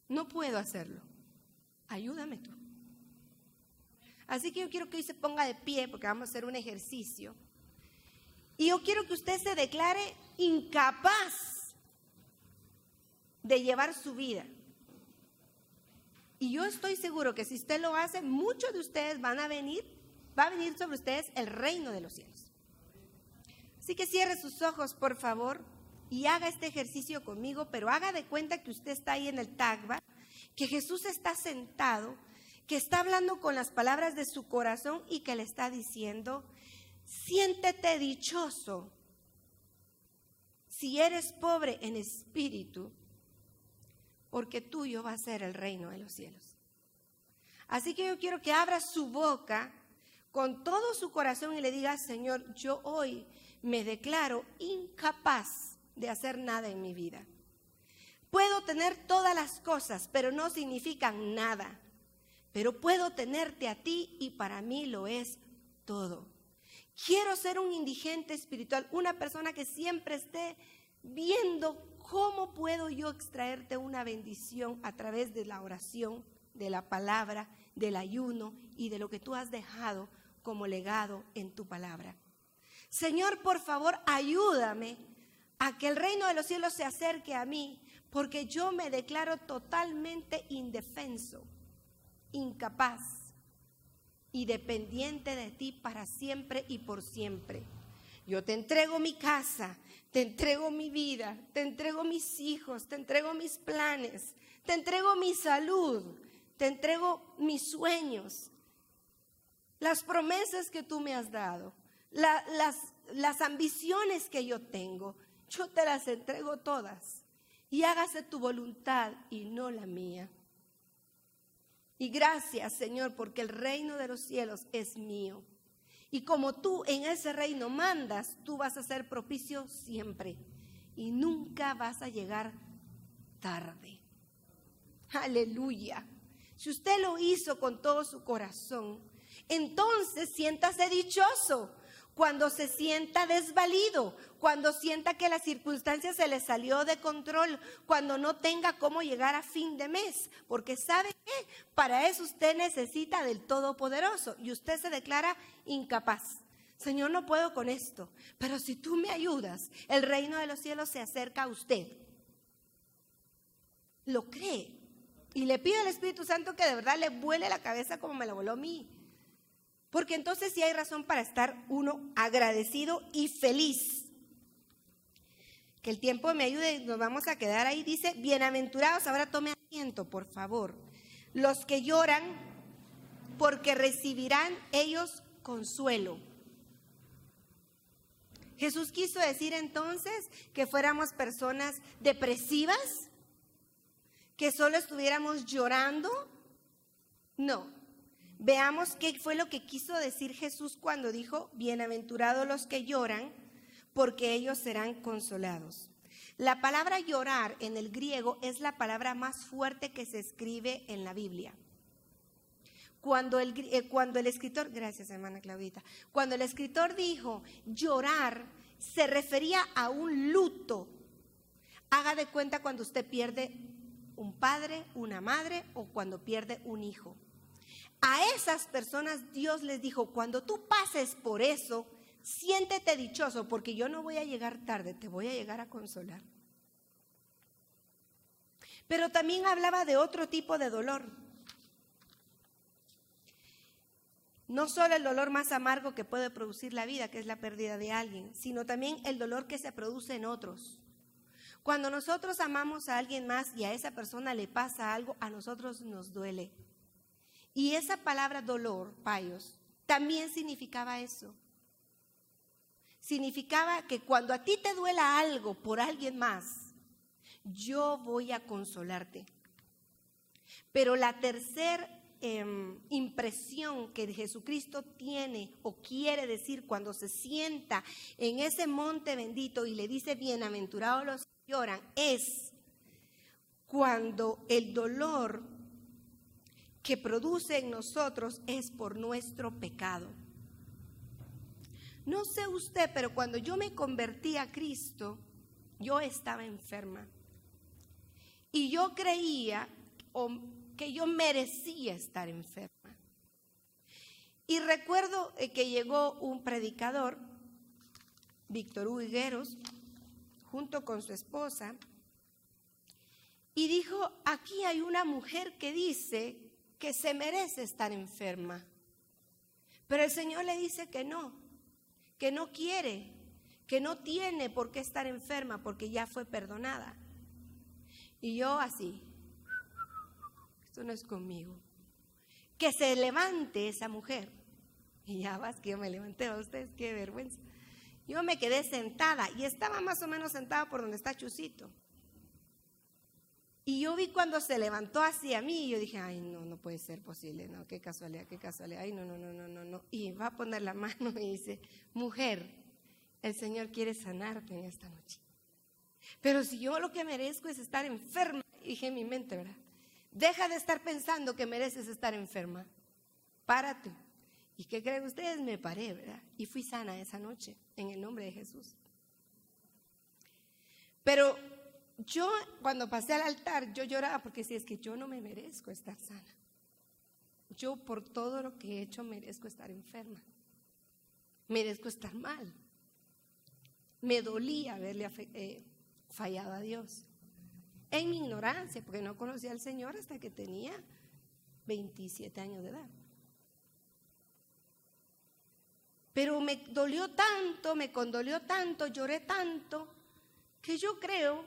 no puedo hacerlo. Ayúdame tú. Así que yo quiero que hoy se ponga de pie porque vamos a hacer un ejercicio. Y yo quiero que usted se declare incapaz de llevar su vida. Y yo estoy seguro que si usted lo hace, muchos de ustedes va a venir sobre ustedes el reino de los cielos. Así que cierre sus ojos, por favor, y haga este ejercicio conmigo, pero haga de cuenta que usted está ahí en el Tagba, que Jesús está sentado, que está hablando con las palabras de su corazón y que le está diciendo: siéntete dichoso si eres pobre en espíritu, porque tuyo va a ser el reino de los cielos. Así que yo quiero que abra su boca con todo su corazón y le diga: Señor, yo hoy me declaro incapaz de hacer nada en mi vida. Puedo tener todas las cosas, pero no significan nada. Pero puedo tenerte a ti y para mí lo es todo. Quiero ser un indigente espiritual, una persona que siempre esté viendo cómo puedo yo extraerte una bendición a través de la oración, de la palabra, del ayuno y de lo que tú has dejado como legado en tu palabra. Señor, por favor, ayúdame a que el reino de los cielos se acerque a mí, porque yo me declaro totalmente indefenso, incapaz y dependiente de ti para siempre y por siempre. Yo te entrego mi casa, te entrego mi vida, te entrego mis hijos, te entrego mis planes, te entrego mi salud, te entrego mis sueños, las promesas que tú me has dado, las ambiciones que yo tengo. Yo te las entrego todas y hágase tu voluntad y no la mía. Y gracias, Señor, porque el reino de los cielos es mío. Y como tú en ese reino mandas, tú vas a ser propicio siempre y nunca vas a llegar tarde. Aleluya. Si usted lo hizo con todo su corazón, entonces siéntase dichoso. Cuando se sienta desvalido, cuando sienta que la circunstancia se le salió de control, cuando no tenga cómo llegar a fin de mes, porque ¿sabe qué? Para eso usted necesita del Todopoderoso y usted se declara incapaz. Señor, no puedo con esto, pero si tú me ayudas, el reino de los cielos se acerca a usted. Lo cree y le pide al Espíritu Santo que de verdad le vuele la cabeza como me la voló a mí. Porque entonces sí hay razón para estar uno agradecido y feliz. Que el tiempo me ayude y nos vamos a quedar ahí. Dice, bienaventurados, ahora tome asiento, por favor. Los que lloran, porque recibirán ellos consuelo. Jesús quiso decir entonces que fuéramos personas depresivas, que solo estuviéramos llorando. No. Veamos qué fue lo que quiso decir Jesús cuando dijo, bienaventurados los que lloran, porque ellos serán consolados. La palabra llorar en el griego es la palabra más fuerte que se escribe en la Biblia. Cuando el escritor, gracias hermana Claudita, cuando el escritor dijo llorar, se refería a un luto. Haga de cuenta cuando usted pierde un padre, una madre o cuando pierde un hijo. A esas personas Dios les dijo, cuando tú pases por eso, siéntete dichoso, porque yo no voy a llegar tarde, te voy a llegar a consolar. Pero también hablaba de otro tipo de dolor. No solo el dolor más amargo que puede producir la vida, que es la pérdida de alguien, sino también el dolor que se produce en otros. Cuando nosotros amamos a alguien más y a esa persona le pasa algo, a nosotros nos duele. Y esa palabra dolor, payos, también significaba eso. Significaba que cuando a ti te duela algo por alguien más, yo voy a consolarte. Pero la tercera impresión que Jesucristo tiene o quiere decir cuando se sienta en ese monte bendito y le dice bienaventurados los que lloran, es cuando el dolor que produce en nosotros es por nuestro pecado. No sé usted, pero cuando yo me convertí a Cristo, yo estaba enferma. Y yo creía que yo merecía estar enferma. Y recuerdo que llegó un predicador, Víctor Hugo Higueros, junto con su esposa, y dijo, aquí hay una mujer que dice que se merece estar enferma. Pero el Señor le dice que no quiere, que no tiene por qué estar enferma porque ya fue perdonada. Y yo así, esto no es conmigo. Que se levante esa mujer. Y ya vas que yo me levanté, a ustedes, qué vergüenza. Yo me quedé sentada y estaba más o menos sentada por donde está Chusito. Y yo vi cuando se levantó hacia mí y yo dije, ay, no puede ser posible, no, qué casualidad, ay, no. Y va a poner la mano y dice, mujer, el Señor quiere sanarte en esta noche. Pero si yo lo que merezco es estar enferma, dije en mi mente, ¿verdad? Deja de estar pensando que mereces estar enferma. Párate. ¿Y qué creen ustedes? Me paré, ¿verdad? Y fui sana esa noche, en el nombre de Jesús. Pero yo, cuando pasé al altar, yo lloraba porque si es que yo no me merezco estar sana. Yo por todo lo que he hecho merezco estar enferma. Merezco estar mal. Me dolía haberle fallado a Dios. En mi ignorancia, porque no conocía al Señor hasta que tenía 27 años de edad. Pero me dolió tanto, me condolió tanto, lloré tanto, que yo creo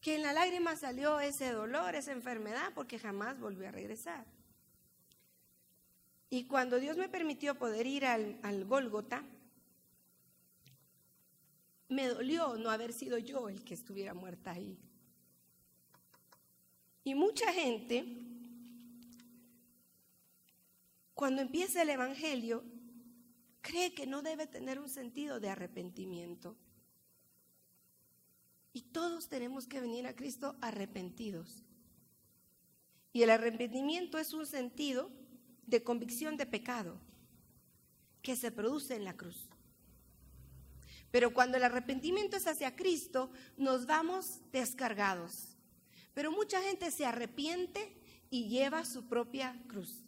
que en la lágrima salió ese dolor, esa enfermedad, porque jamás volvió a regresar. Y cuando Dios me permitió poder ir al Gólgota, me dolió no haber sido yo el que estuviera muerta ahí. Y mucha gente, cuando empieza el Evangelio, cree que no debe tener un sentido de arrepentimiento. Y todos tenemos que venir a Cristo arrepentidos. Y el arrepentimiento es un sentido de convicción de pecado que se produce en la cruz. Pero cuando el arrepentimiento es hacia Cristo, nos vamos descargados. Pero mucha gente se arrepiente y lleva su propia cruz.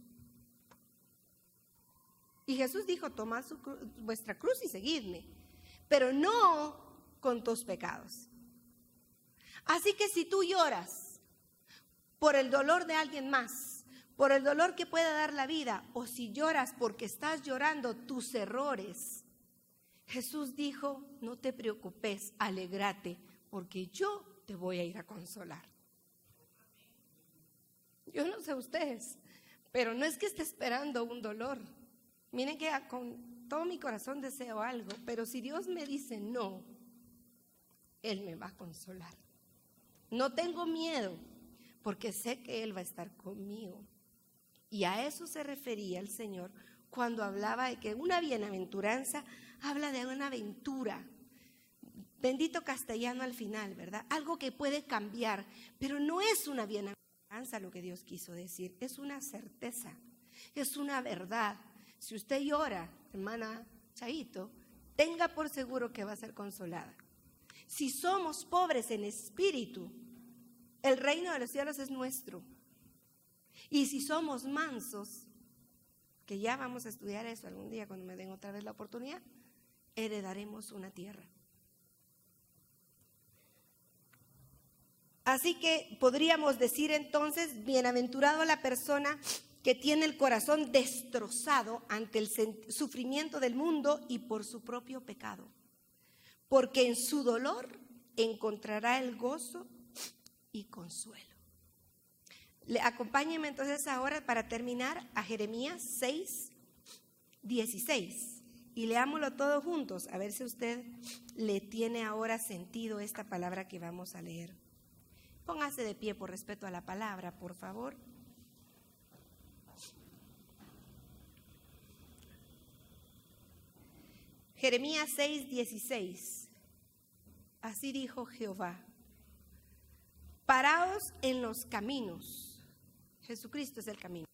Y Jesús dijo, tomad vuestra cruz y seguidme, pero no con tus pecados. Así que si tú lloras por el dolor de alguien más, por el dolor que pueda dar la vida, o si lloras porque estás llorando tus errores, Jesús dijo, no te preocupes, alégrate, porque yo te voy a ir a consolar. Yo no sé ustedes, pero no es que esté esperando un dolor. Miren que con todo mi corazón deseo algo, pero si Dios me dice no, Él me va a consolar. No tengo miedo, porque sé que Él va a estar conmigo. Y a eso se refería el Señor cuando hablaba de que una bienaventuranza habla de una aventura. Bendito castellano al final, ¿verdad? Algo que puede cambiar, pero no es una bienaventuranza lo que Dios quiso decir, es una certeza, es una verdad. Si usted llora, hermana Chaito, tenga por seguro que va a ser consolada. Si somos pobres en espíritu, el reino de los cielos es nuestro. Y si somos mansos, que ya vamos a estudiar eso algún día cuando me den otra vez la oportunidad, heredaremos una tierra. Así que podríamos decir entonces, bienaventurado la persona que tiene el corazón destrozado ante el sufrimiento del mundo y por su propio pecado, porque en su dolor encontrará el gozo y consuelo. Acompáñenme entonces ahora para terminar a Jeremías 6:16 y leámoslo todos juntos, a ver si usted le tiene ahora sentido esta palabra que vamos a leer. Póngase de pie por respeto a la palabra, por favor. Jeremías 6:16. Así dijo Jehová: paraos en los caminos. Jesucristo es el camino.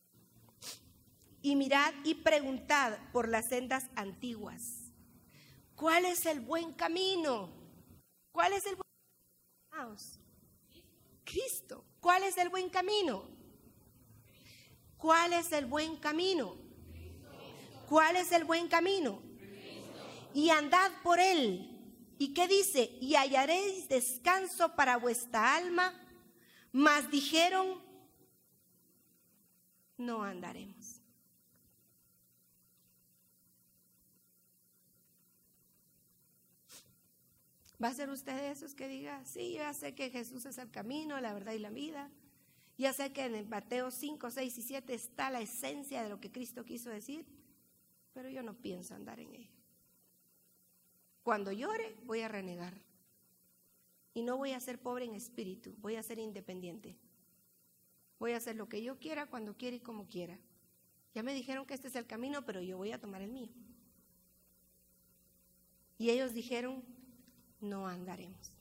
Y mirad y preguntad por las sendas antiguas. ¿Cuál es el buen camino? ¿Cuál es el buen camino? Cristo. ¿Cuál es el buen camino? ¿Cuál es el buen camino? ¿Cuál es el buen camino? Y andad por él. ¿Y qué dice? Y hallaréis descanso para vuestra alma. Mas dijeron, no andaremos. ¿Va a ser usted de esos que diga, sí, yo ya sé que Jesús es el camino, la verdad y la vida? Ya sé que en Mateo 5, 6 y 7 está la esencia de lo que Cristo quiso decir, pero yo no pienso andar en ella. Cuando llore, voy a renegar. Y no voy a ser pobre en espíritu, voy a ser independiente. Voy a hacer lo que yo quiera, cuando quiera y como quiera. Ya me dijeron que este es el camino, pero yo voy a tomar el mío. Y ellos dijeron, no andaremos.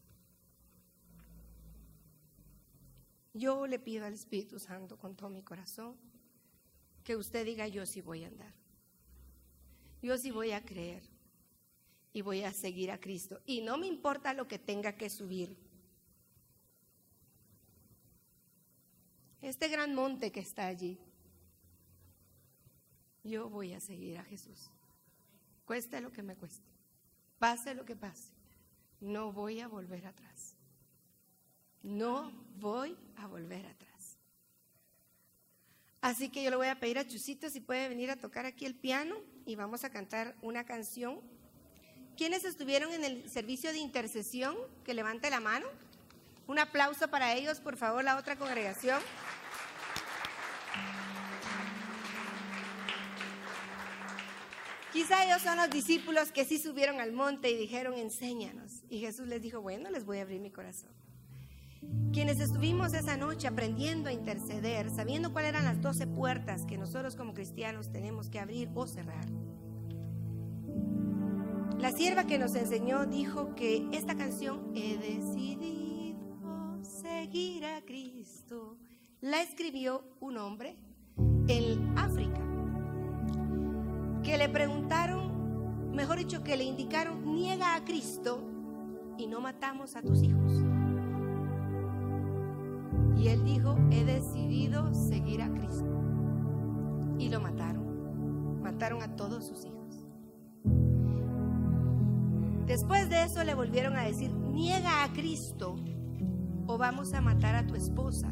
Yo le pido al Espíritu Santo con todo mi corazón que usted diga, yo sí voy a andar. Yo sí voy a creer y voy a seguir a Cristo. Y no me importa lo que tenga que subir. Este gran monte que está allí, yo voy a seguir a Jesús. Cueste lo que me cueste, pase lo que pase. No voy a volver atrás. No voy a volver atrás. Así que yo le voy a pedir a Chusito si puede venir a tocar aquí el piano y vamos a cantar una canción. ¿Quiénes estuvieron en el servicio de intercesión? Que levante la mano. Un aplauso para ellos, por favor, la otra congregación. Quizá ellos son los discípulos que sí subieron al monte y dijeron, enséñanos. Y Jesús les dijo, bueno, les voy a abrir mi corazón. Quienes estuvimos esa noche aprendiendo a interceder, sabiendo cuáles eran las 12 puertas que nosotros como cristianos tenemos que abrir o cerrar. La sierva que nos enseñó dijo que esta canción, he decidido seguir a Cristo, la escribió un hombre en África, que le preguntaron, mejor dicho, que le indicaron, niega a Cristo y no matamos a tus hijos. Y él dijo, he decidido seguir a Cristo. Y lo mataron. Mataron a todos sus hijos. Después de eso le volvieron a decir, niega a Cristo o vamos a matar a tu esposa.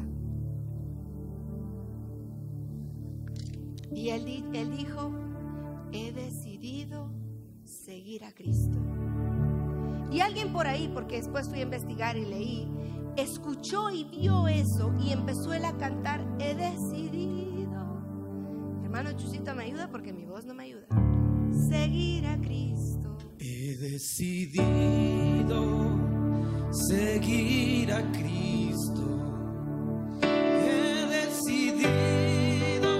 Y él dijo, he decidido seguir a Cristo. Y alguien por ahí, porque después fui a investigar y leí, escuchó y vio eso y empezó él a cantar, he decidido. Hermano Chusito, ¿me ayuda? Porque mi voz no me ayuda. Seguir a Cristo. He decidido seguir a Cristo. He decidido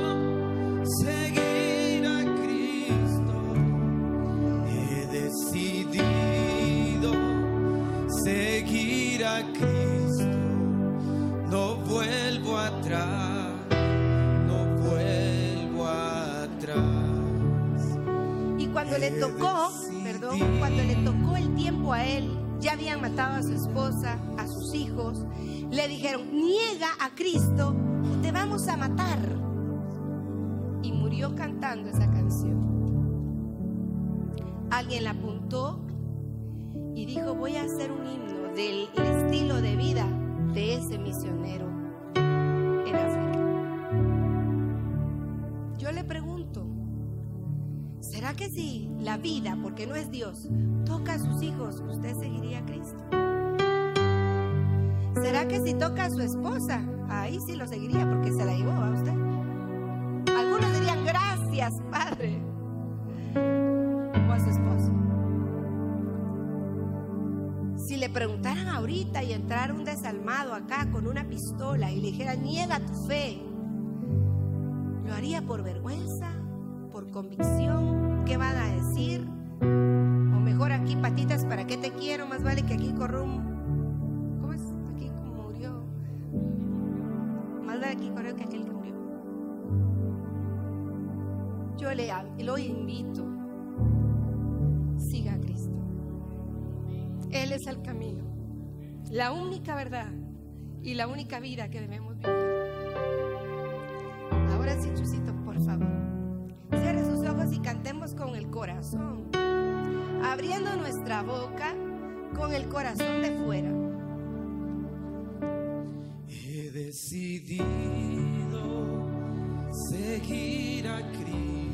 seguir a Cristo. He decidido seguir a Cristo. No vuelvo atrás, no vuelvo atrás. Y cuando le tocó, cuando le tocó el tiempo a él, ya habían matado a su esposa, a sus hijos, le dijeron, niega a Cristo o te vamos a matar. Y murió cantando esa canción. Alguien la apuntó y dijo, voy a hacer un himno del estilo de vida de ese misionero en África. Yo le pregunto, ¿será que si la vida, porque no es Dios, toca a sus hijos, usted seguiría a Cristo? ¿Será que si toca a su esposa, ahí sí lo seguiría porque se la llevó a usted? Algunos dirían, gracias, Padre. O a su esposo. Si le preguntaran ahorita y entrara un desalmado acá con una pistola y le dijera, niega tu fe, ¿lo haría por vergüenza? ¿Por convicción? ¿Qué van a decir? O mejor aquí, patitas, ¿para qué te quiero? Más vale que aquí corrió un... ¿Cómo es? Aquí murió. Más vale aquí corrió que aquel que murió. Yo lo invito. Siga a Cristo. Él Él es el camino, la única verdad y la única vida que debemos vivir. Ahora sí, Chusito, por favor, cierre sus ojos y cantemos con el corazón, abriendo nuestra boca con el corazón de fuera. He decidido seguir a Cristo.